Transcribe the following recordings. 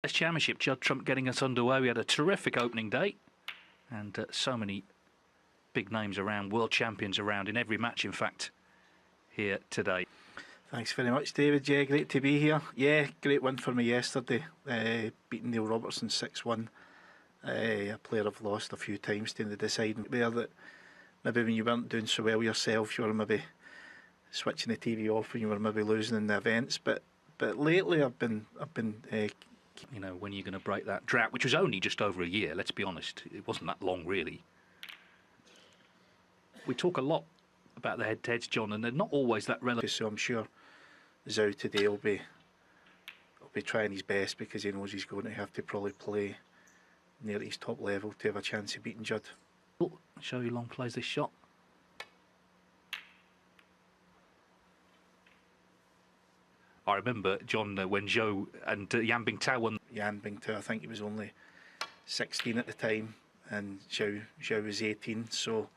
Players Championship, Judd Trump getting us underway. We had a terrific opening day and so many big names around, world champions around in every match, in fact, here today. Thanks very much, David. Yeah, great to be here. Yeah, great win for me yesterday, beating Neil Robertson 6-1. A player I've lost a few times to the deciding there that maybe when you weren't doing so well yourself, you were maybe switching the TV off when you were maybe losing in the events. But lately I've been you know, when you're going to break that drought, which was only just over a year, let's be honest, it wasn't that long really. We talk a lot about the head-to-heads, John, and they're not always that relevant. So I'm sure Zhou today will be trying his best, because he knows he's going to have to probably play near his top level to have a chance of beating Judd. I'll show you long plays this shot. I remember, John, when Zhou and Yan Bingtao won. Yan Bingtao, I think he was only 16 at the time, and Zhou was 18. So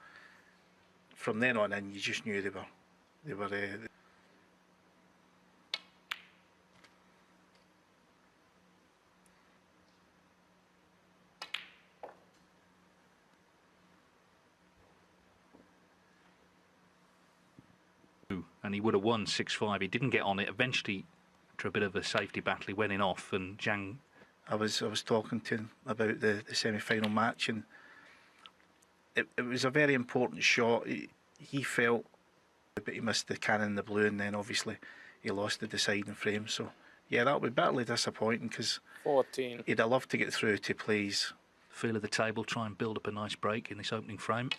from then on in, you just knew they were. And he would have won 6-5. He didn't get on it. Eventually, after a bit of a safety battle, he went in off, and Zhang. I was talking to him about the semi-final match, and it was a very important shot. He felt, but he missed the cannon in the blue, and then obviously he lost the deciding frame. So yeah, that would be bitterly disappointing, because 14. He'd have loved to get through to please. Feel of the table, try and build up a nice break in this opening frame.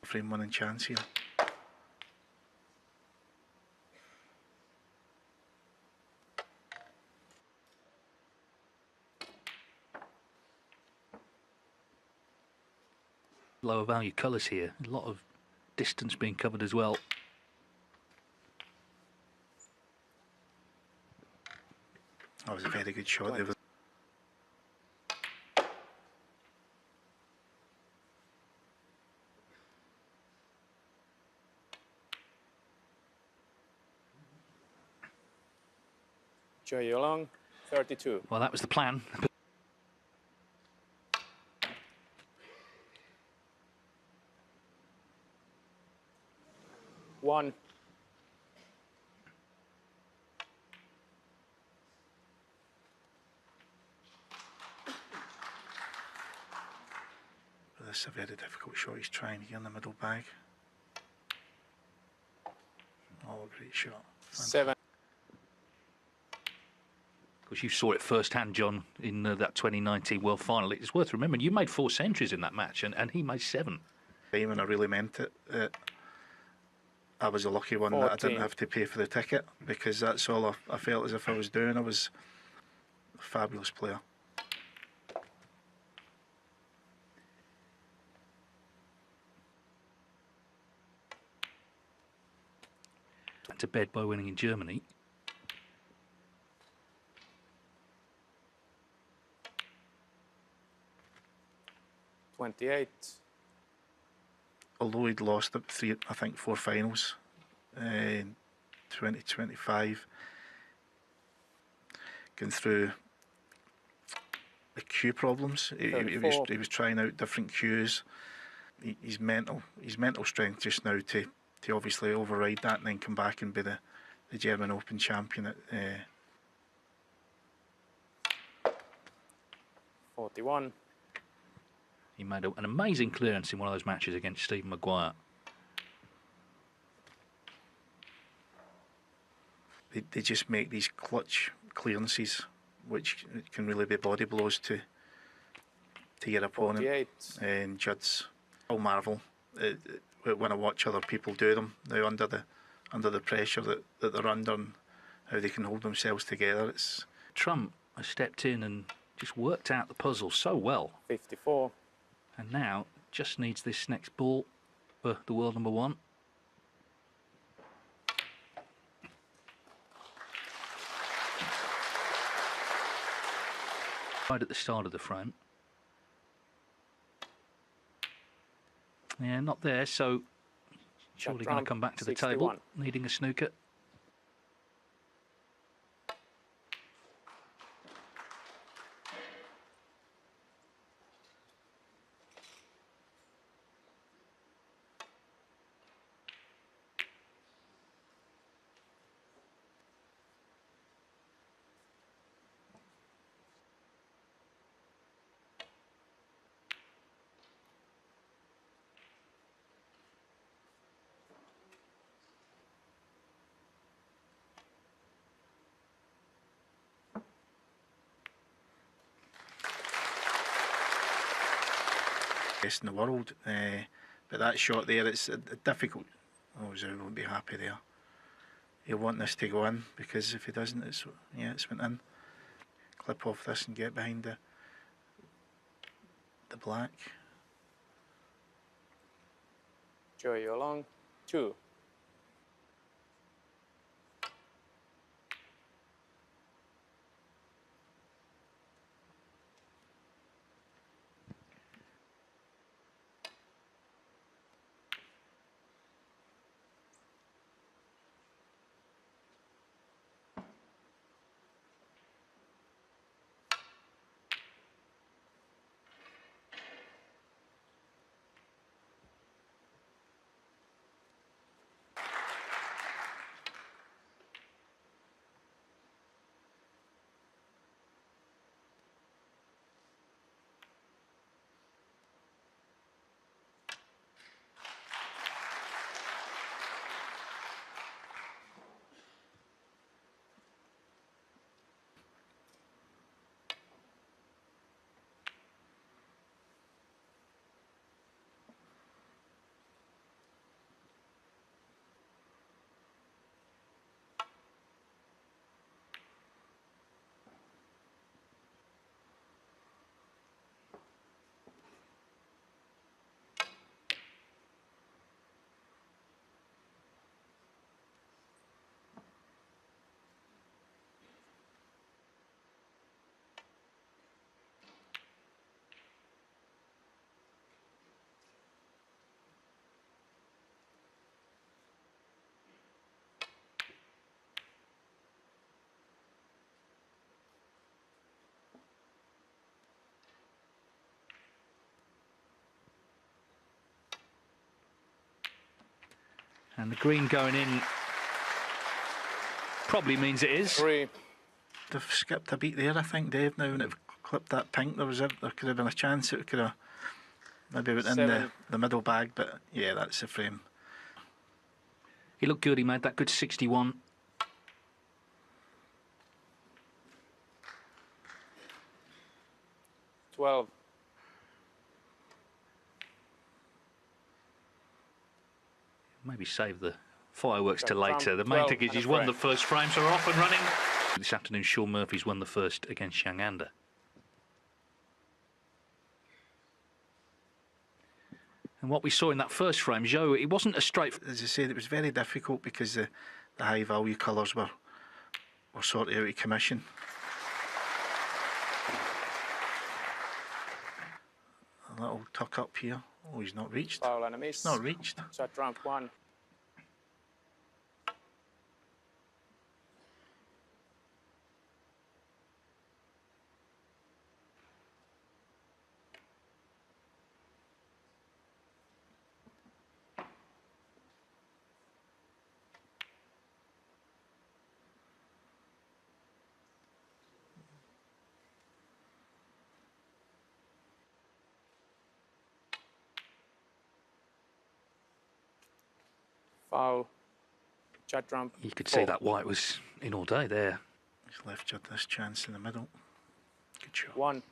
Frame winning chance here. Lower value colours here, a lot of distance being covered as well. That was a very good shot there. Joy along, 32. Well, that was the plan. One. This is a very difficult shot he's trying here in the middle bag. Oh, great shot. 7. Of course, you saw it firsthand, John, in that 2019 World Final. It's worth remembering, you made 4 centuries in that match, and he made 7. And I really meant it. I was a lucky one 14. that I didn't have to pay for the ticket, because that's all I felt as if I was doing. I was a fabulous player. To bed by winning in Germany. Although he'd lost 4 finals in 2025, going through the cue problems, he was trying out different cues. His mental strength just now to obviously override that and then come back and be the German Open champion at 41. He made an amazing clearance in one of those matches against Stephen Maguire. They just make these clutch clearances, which can really be body blows to your opponent. 48. And Judd's, I'll marvel when I watch other people do them now under the pressure that they're under, and how they can hold themselves together. It's Trump has stepped in and just worked out the puzzle so well. 54. And now just needs this next ball for the world number 1. Right at the start of the frame. Yeah, not there, so surely going to come back to the table, 61. needing a snooker. Best in the world, but that shot there, it's difficult. Oh, Zhou won't be happy there. He'll want this to go in, because if he doesn't, it's went in. Clip off this and get behind the black. Joy you along. 2. And the green going in probably means it is. 3. They've skipped a beat there, I think, Dave. Now when it clipped that pink, there could have been a chance it could have maybe went in the middle bag, but yeah, that's the frame. He looked good, he made that good 61. $12. Maybe save the fireworks to From later. The main 12 thing is and a he's won frame. the first frame, so we're off and running. This afternoon, Sean Murphy's won the first against Changanda. And what we saw in that first frame, Zhou, it wasn't a straight... As I said, it was very difficult because the high value colours were sort of out of commission. A little tuck up here. Oh, he's not reached. Foul and a miss. Not reached. Shot round 1. Foul. Judd ramp. You could 4. see that white was in all day there. He's left Judd this chance in the middle. Good shot. 1.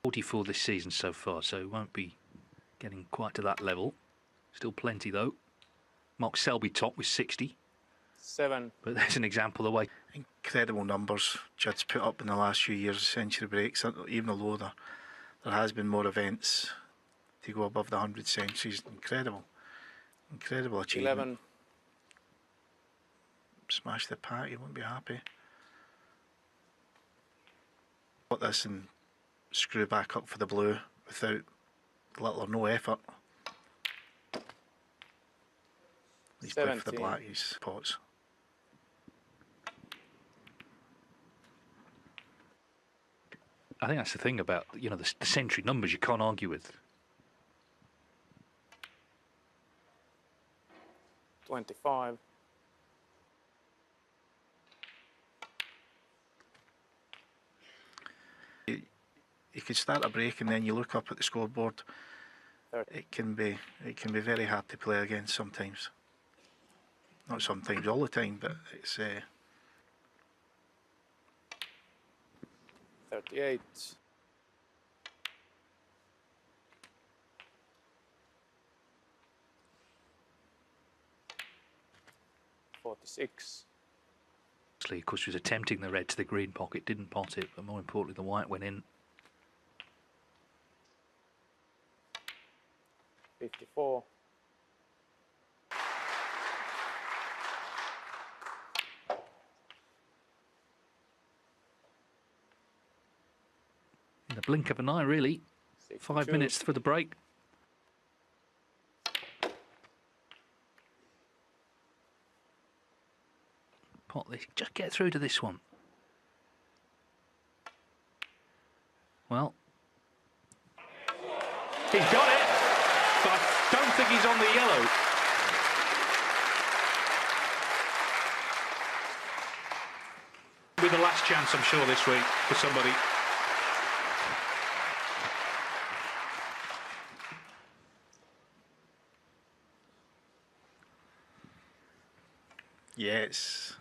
.44 this season so far, so it won't be getting quite to that level. Still plenty though. Mark Selby top with 60. 7. But there's an example of the way. Incredible numbers Judd's put up in the last few years of century breaks, even although there has been more events to go above the 100 centuries. Incredible achievement. 11. Smash the pack, you won't be happy. Put this and screw back up for the blue without little or no effort. He's played for the 17. black, he's pots. I think that's the thing about, you know, the century numbers you can't argue with. 25. You could start a break and then you look up at the scoreboard. 30. It can be very hard to play against sometimes. Not sometimes, all the time, but it's 38. 46. Of course, he was attempting the red to the green pocket, didn't pot it, but more importantly, the white went in. 54. In the blink of an eye, really. 5 62. minutes for the break. Pot this, just get through to this one. Well, he's got it, but I don't think he's on the yellow. With the last chance, I'm sure, this week for somebody. yeah, it's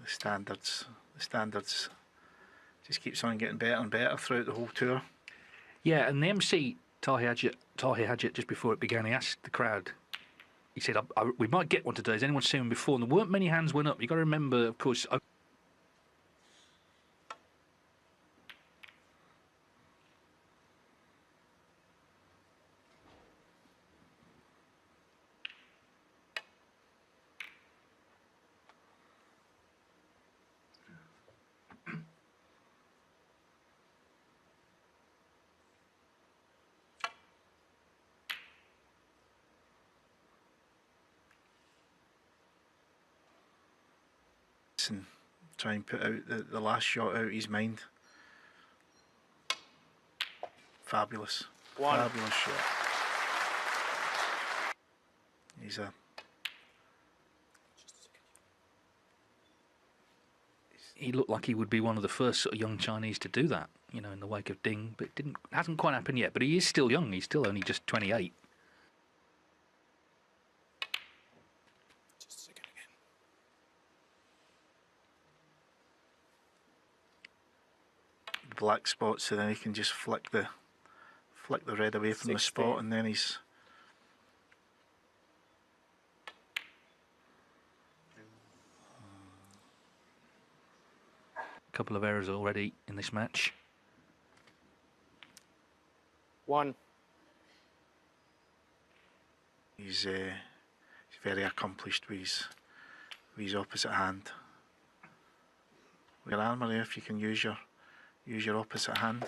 the standards. The standards just keeps on getting better and better throughout the whole tour. Yeah, and the MC, Tahir Hadjit, just before it began, he asked the crowd, he said, we might get one today. Has anyone seen one before? And there weren't many hands went up. You've got to remember, of course... And try and put out the last shot out of his mind. Fabulous. One. Fabulous shot. He's a... He looked like he would be one of the first sort of young Chinese to do that, you know, in the wake of Ding, but it hasn't quite happened yet. But he is still young. He's still only just 28. Just a second again. black spot, so then he can just flick the red away from the spot, and then he's... A couple of errors already in this match. 1. He's very accomplished with his opposite hand. With your armour there, if you can use your opposite hand.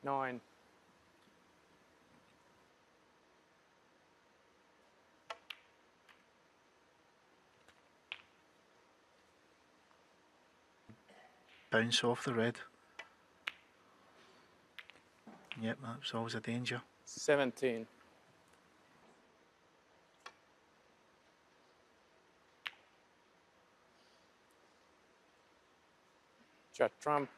9. Bounce off the red. Yep, that's always a danger. 17. Judd trump.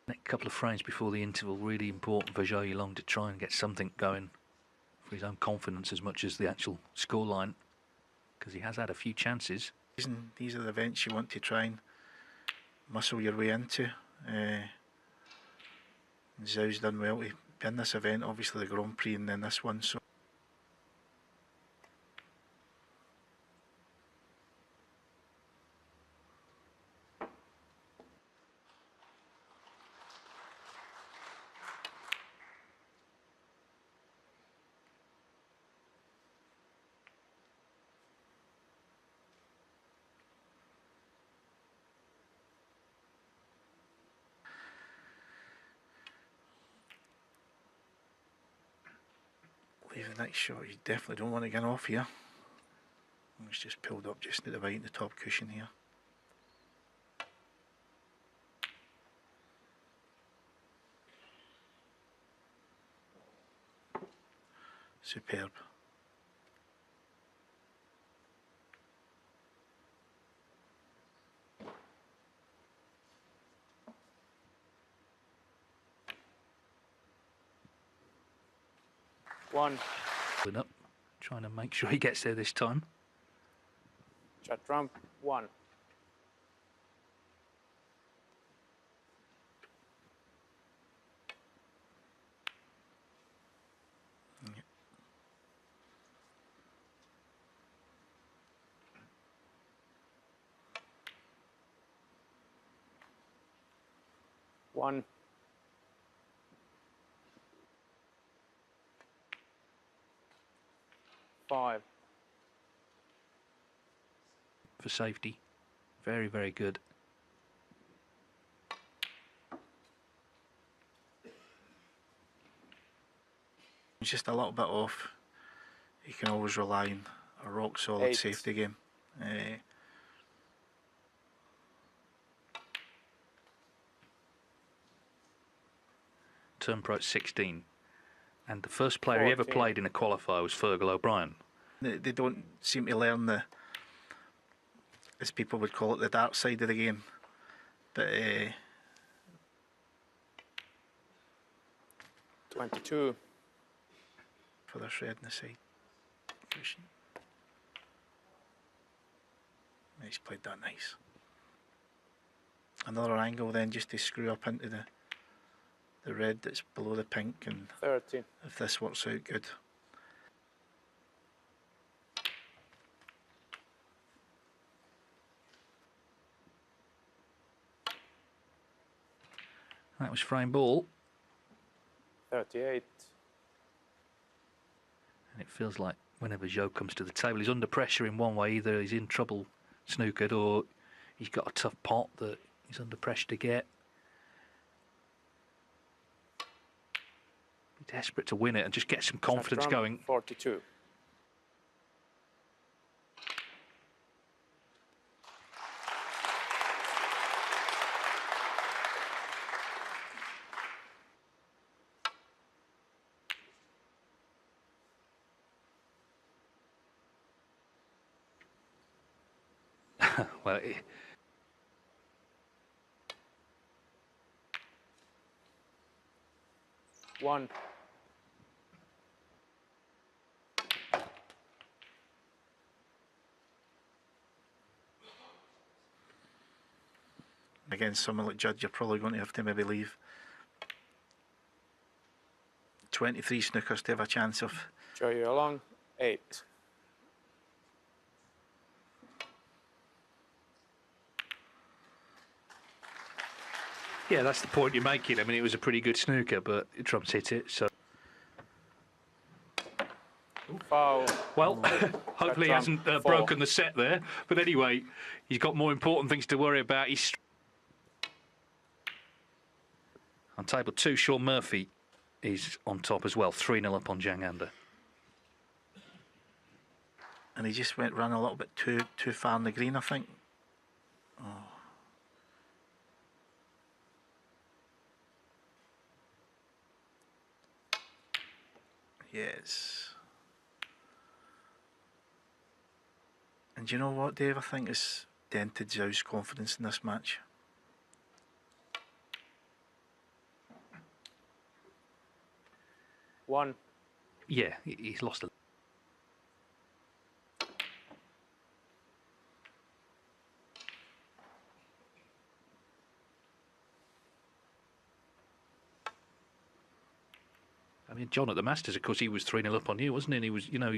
Next couple of frames before the interval, really important for Zhou Yilong to try and get something going for his own confidence as much as the actual scoreline, because he has had a few chances. These are the events you want to try and muscle your way into. Zhou's done well to be in this event, obviously the Grand Prix and then this one. So Leave the next shot. You definitely don't want to get off here. It's just pulled up just at the right in the top cushion here. Superb. One. Up, trying to make sure he gets there this time. Judd trump. One. One. Five. For safety. Very, very good. It's just a little bit off. You can always rely on a rock solid 8. safety game. Turn pro at 16. And the first player he ever 14. played in a qualifier was Fergal O'Brien. They don't seem to learn the, as people would call it, the dark side of the game. But 22. for the shred in the side. Cushion. He's played that nice. Another angle then just to screw up into the red that's below the pink, and 30. if this works out good. That was frame ball. 38. And it feels like whenever Zhou comes to the table, he's under pressure in one way. Either he's in trouble snookered, or he's got a tough pot that he's under pressure to get. Desperate to win it and just get some confidence Judd trump. going. 42. Well, One. Against someone like Judd, you're probably going to have to maybe leave 23 snookers to have a chance of. Show you along. 8. yeah, that's the point you're making. I mean, it was a pretty good snooker, but Trump's hit it, so. Foul. Well, hopefully he hasn't 4. broken the set there. But anyway, he's got more important things to worry about. He's on table 2. Sean Murphy is on top as well, 3-0 up on Zhang Anda. And he just ran a little bit too far in the green, I think. Oh. Yes. And do you know what, Dave? I think it's dented Zhou's confidence in this match. One. Yeah, he's lost a. I mean, John at the Masters, of course, he was 3-0 up on you, wasn't he? And he was, you know,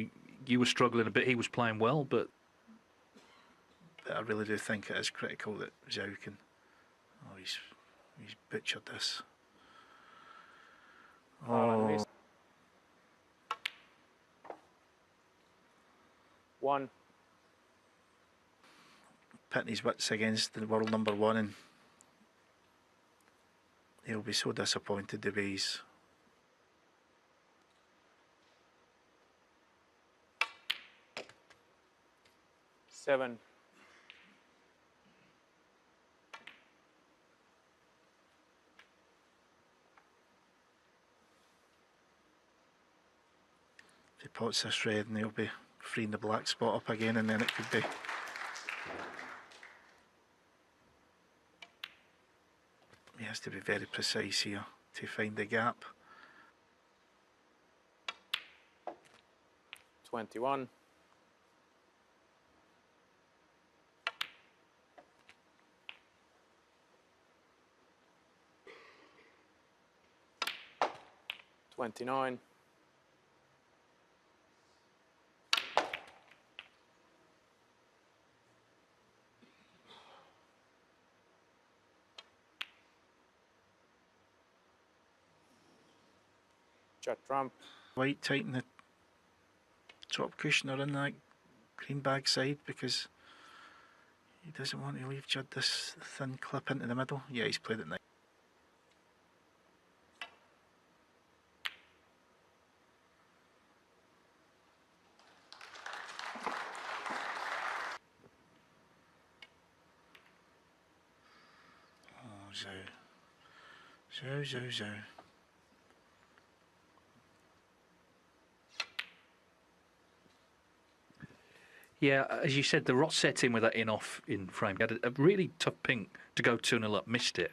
you were struggling a bit. He was playing well, but I really do think it is critical that Zhou can. Oh, he's butchered this. Oh, One. pitting his wits against the world number 1, and he'll be so disappointed the way he's. 7. If he pots this red, and he'll be freeing the black spot up again, and then it could be. He has to be very precise here to find the gap. 21. 29. 'Judd trump. White tighten the top cushion or in that green bag side, because he doesn't want to leave Judd this thin clip into the middle. Yeah, he's played it nice. Oh, zhou. Zhou. Yeah, as you said, the Rot set in with that in-off in frame. He had a really tough pink to go 2-0 up, missed it.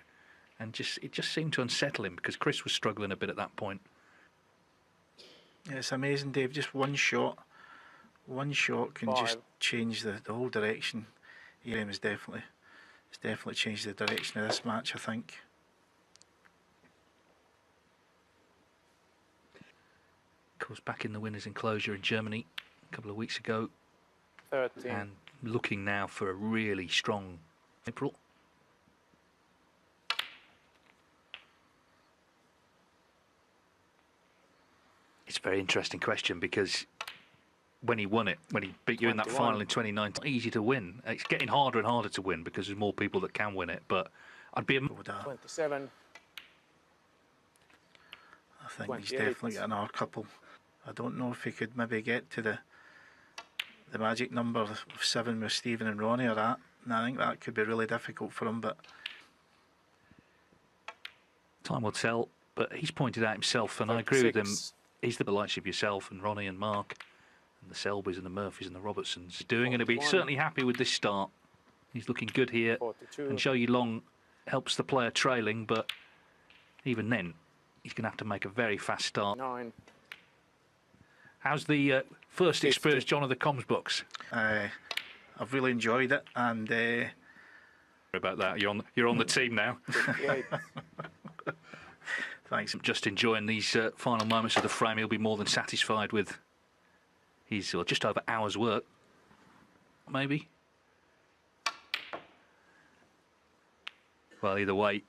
And it just seemed to unsettle him because Chris was struggling a bit at that point. Yeah, it's amazing, Dave. Just one shot can 5. just change the whole direction. It's definitely changed the direction of this match, I think. Of course, back in the winners' enclosure in Germany a couple of weeks ago. 13. And looking now for a really strong April. It's a very interesting question because when he won it, when he beat you in that 21. final in 2019, easy to win. It's getting harder and harder to win because there's more people that can win it. But I'd be 27. I think 28. he's definitely got another couple. I don't know if he could maybe get to the magic number of 7 with Stephen and Ronnie or that. And I think that could be really difficult for him, but time will tell. But he's pointed out himself, and 36. I agree with him. He's the likes of yourself and Ronnie and Mark and the Selbys and the Murphys and the Robertsons doing, and he'll be 41. certainly happy with this start. He's looking good here. 42. And Zhou Long helps the player trailing, but even then, he's going to have to make a very fast start. 9. How's the first 50. experience, John, of the comms box? I've really enjoyed it, and Sorry about that. You're on the team now. 58. thanks. Just enjoying these final moments of the frame. He'll be more than satisfied with his just over hour's work, maybe. Well, either way,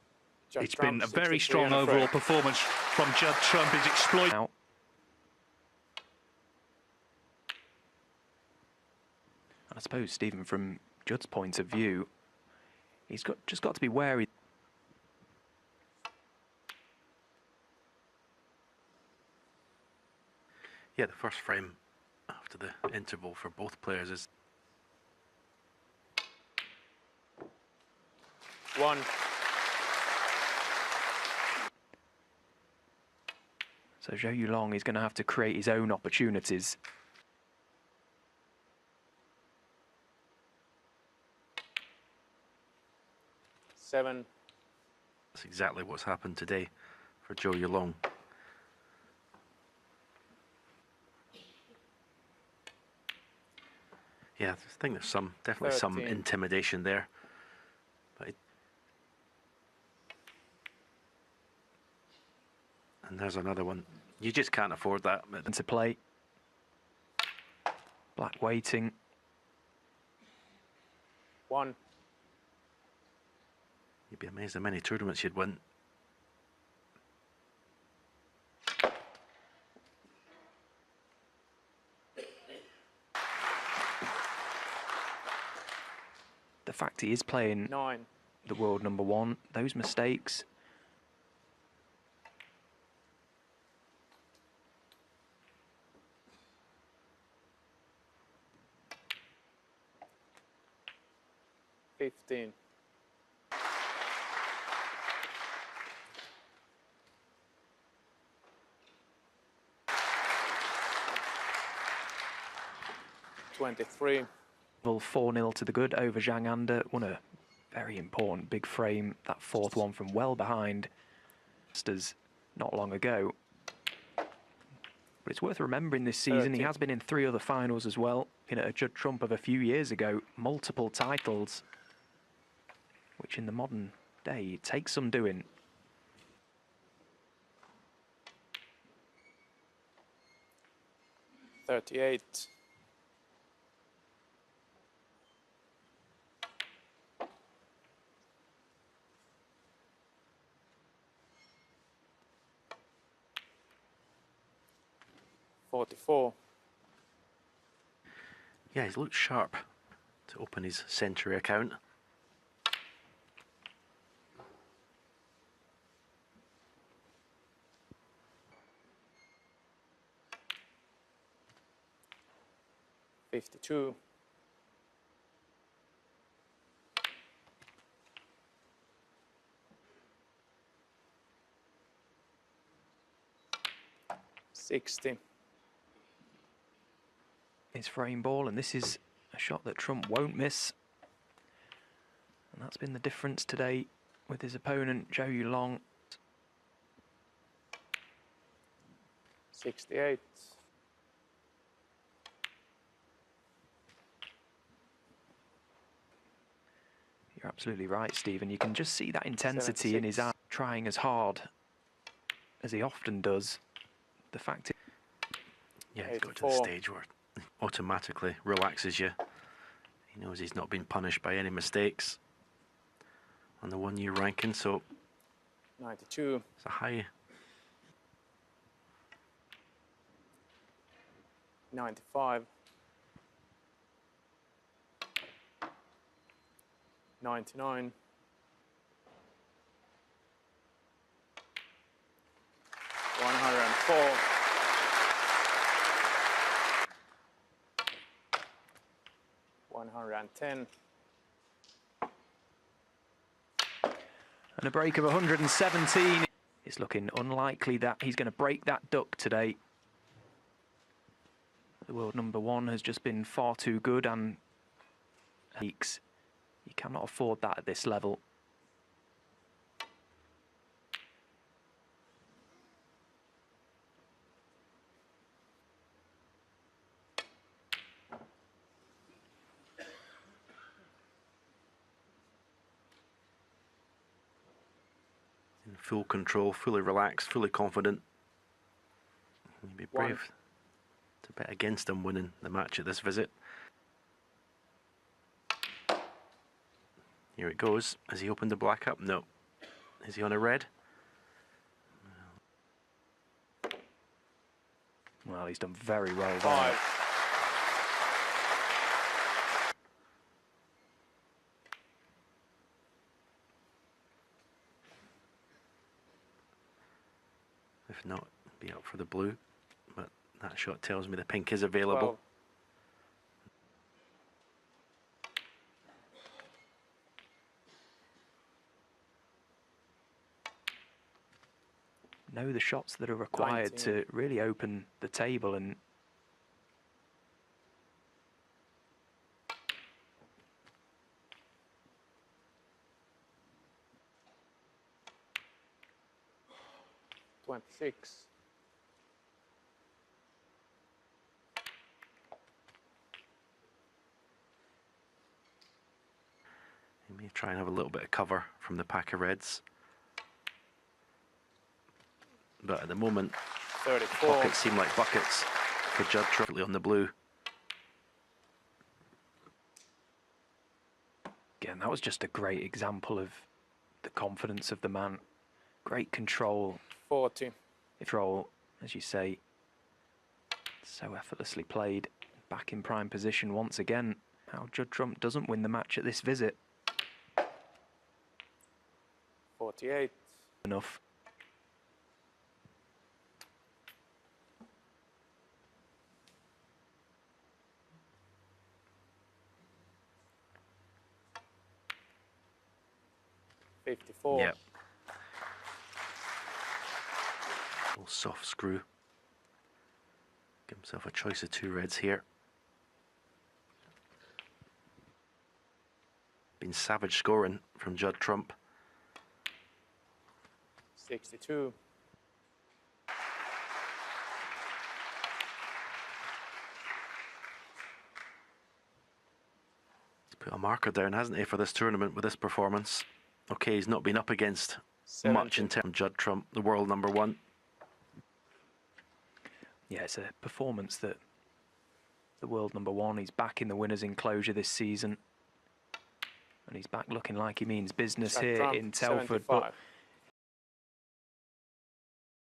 Judd it's trump, been a very 63 strong and a overall frame. performance from Judd Trump. He's exploited. Now, I suppose, Stephen, from Judd's point of view, he's just got to be wary. Yeah, the first frame after the interval for both players is 1. So Zhou Long is going to have to create his own opportunities. 7. that's exactly what's happened today for Zhou Long. Yeah, I think there's definitely some 13. intimidation there. But and there's another one. You just can't afford that. Into play. Black waiting. 1. You'd be amazed how many tournaments you'd win. The fact he is playing 9. the world #1, those mistakes. 15. $23. 4-0 to the good over Zhang Anda. Won a very important big frame, that fourth one from well behind Masters not long ago. But it's worth remembering this season, he has been in 3 other finals as well. In a Judd Trump of a few years ago, multiple titles, which in the modern day takes some doing. 38. $44. Yeah, he's looked sharp to open his Century account. $52. $60. His frame ball, and this is a shot that Trump won't miss. And that's been the difference today with his opponent, Zhou Long. 68. You're absolutely right, Stephen. You can just see that intensity in his eye, trying as hard as he often does. The fact Yeah, he's got to the 84. stage where it automatically relaxes you. He knows he's not been punished by any mistakes on the 1-year ranking, so 92. it's a high. 95. 99. 104. 110. and a break of 117. It's looking unlikely that he's going to break that duck today. The world #1 has just been far too good, and weeks. You cannot afford that at this level. In full control, fully relaxed, fully confident. He'd be brave to bet against him winning the match at this visit. Here it goes. Has he opened the black up? No. Is he on a red? Well, he's done very well there. 5. If not, be up for the blue. But that shot tells me the pink is available. 12. Know the shots that are required 19. to really open the table, and $26. He may try and have a little bit of cover from the pack of reds. But at the moment, 34. pockets seem like buckets for Judd Trump on the blue. again, that was just a great example of the confidence of the man. Great control. 40. Control, as you say, so effortlessly played. Back in prime position once again. How Judd Trump doesn't win the match at this visit. 48. Enough. 54. Yep. Little soft screw. Give himself a choice of 2 reds here. Been savage scoring from Judd Trump. 62. He's put a marker down, hasn't he, for this tournament with this performance? Okay, he's not been up against 70. much in terms of Judd Trump, the world #1. Yeah, it's a performance that the world #1. He's back in the winners' enclosure this season. And he's back looking like he means business Jack here Trump, in Telford. But 75.